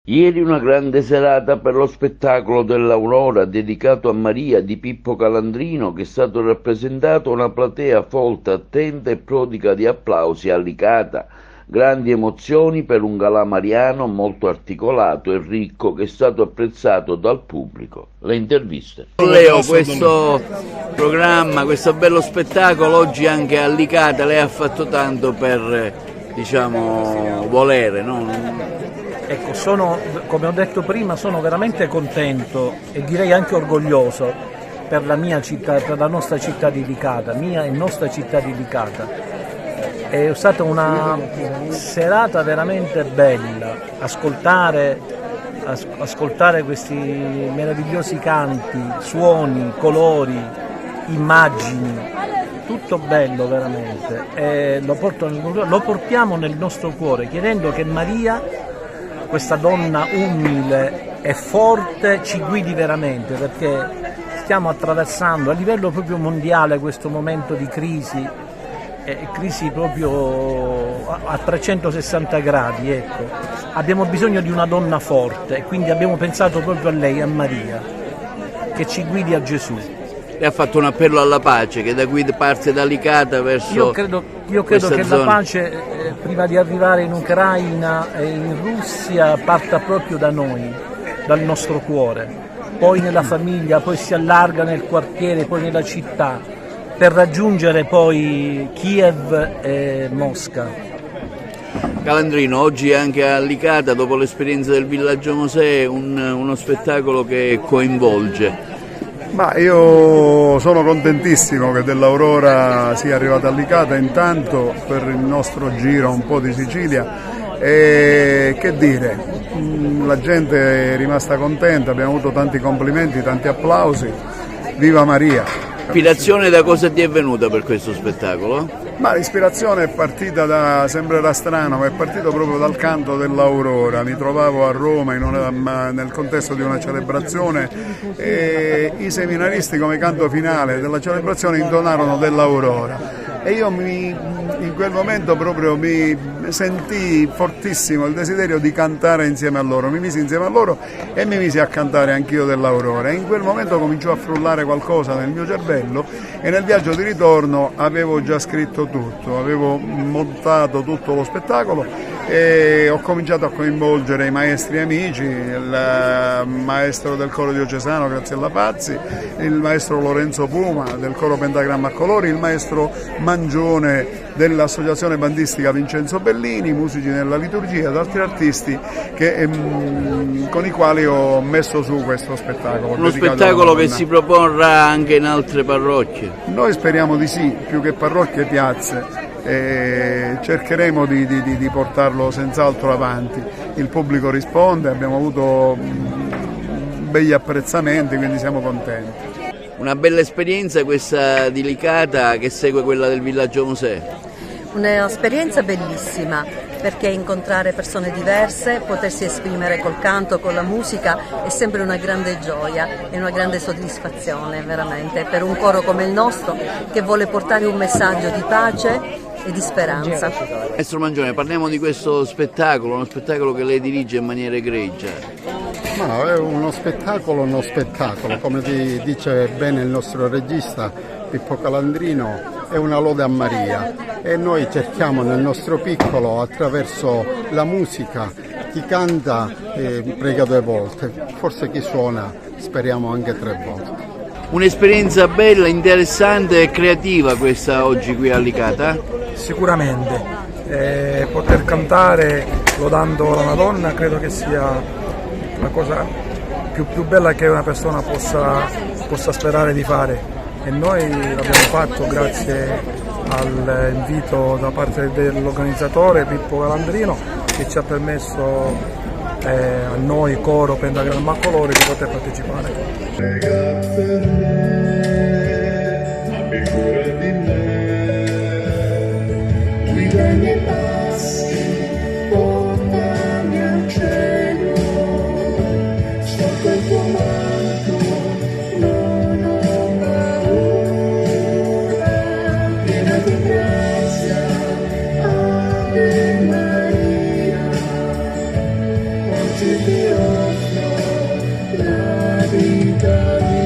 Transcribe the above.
Ieri una grande serata per lo spettacolo dell'Aurora dedicato a Maria di Pippo Calandrino, che è stato rappresentato a una platea folta, attenta e prodiga di applausi a Licata. Grandi emozioni per un galà mariano molto articolato e ricco che è stato apprezzato dal pubblico. Le interviste. Leo, questo programma, questo bello spettacolo oggi anche a Licata, lei ha fatto tanto per, volere, no? Ecco, come ho detto prima, sono veramente contento e direi anche orgoglioso per la mia città, per la nostra città di Licata, mia e nostra città di Licata. È stata una serata veramente bella, ascoltare questi meravigliosi canti, suoni, colori, immagini, tutto bello veramente. E lo portiamo nel nostro cuore, chiedendo che Maria, questa donna umile e forte, ci guidi veramente, perché stiamo attraversando a livello proprio mondiale questo momento di crisi proprio a 360 gradi, ecco. Abbiamo bisogno di una donna forte e quindi abbiamo pensato proprio a lei, a Maria, che ci guidi a Gesù. Lei ha fatto un appello alla pace che da qui parte da Licata verso Io credo che zona. La pace, prima di arrivare in Ucraina e in Russia, parta proprio da noi, dal nostro cuore, poi nella famiglia, poi si allarga nel quartiere, poi nella città, per raggiungere poi Kiev e Mosca. Calandrino, oggi anche a Licata, dopo l'esperienza del Villaggio Mosè, uno spettacolo che coinvolge. Ma io sono contentissimo che dell'Aurora sia arrivata a Licata intanto per il nostro giro un po' di Sicilia e che dire, la gente è rimasta contenta, abbiamo avuto tanti complimenti, tanti applausi, viva Maria! L'ispirazione da cosa ti è venuta per questo spettacolo? Ma l'ispirazione è partita sembrerà strano, ma è partito proprio dal canto dell'Aurora. Mi trovavo a Roma nel contesto di una celebrazione e i seminaristi come canto finale della celebrazione intonarono dell'Aurora. E io in quel momento proprio mi sentii fortissimo il desiderio di cantare insieme a loro, mi misi insieme a loro e mi misi a cantare anch'io dell'Aurora e in quel momento cominciò a frullare qualcosa nel mio cervello e nel viaggio di ritorno avevo già scritto tutto, avevo montato tutto lo spettacolo e ho cominciato a coinvolgere i maestri amici, il maestro del coro diocesano Graziella Pazzi, il maestro Lorenzo Puma del coro Pentagramma a Colori, il maestro Mangione dell'associazione bandistica Vincenzo Bellini, musici nella liturgia ed altri artisti con i quali ho messo su questo spettacolo. Uno spettacolo che si proporrà anche in altre parrocchie? Noi speriamo di sì, più che parrocchie, piazze. E cercheremo di portarlo senz'altro avanti. Il pubblico risponde, abbiamo avuto begli apprezzamenti, quindi siamo contenti. Una bella esperienza questa di Licata che segue quella del Villaggio Mosè. Un'esperienza bellissima, perché incontrare persone diverse, potersi esprimere col canto, con la musica è sempre una grande gioia e una grande soddisfazione veramente per un coro come il nostro che vuole portare un messaggio di pace e di speranza. Maestro Mangione, parliamo di questo spettacolo, uno spettacolo che lei dirige in maniera egregia. No, è uno spettacolo, come dice bene il nostro regista Pippo Calandrino, è una lode a Maria e noi cerchiamo nel nostro piccolo, attraverso la musica, chi canta prega 2 volte, forse chi suona speriamo anche 3 volte. Un'esperienza bella, interessante e creativa questa oggi qui a Licata? Sicuramente, poter cantare lodando la Madonna credo che sia la cosa più bella che una persona possa sperare di fare e noi l'abbiamo fatto grazie all'invito da parte dell'organizzatore Pippo Calandrino che ci ha permesso a noi coro Pentagramma a Colori di poter partecipare. oggi ti offro la vita mia.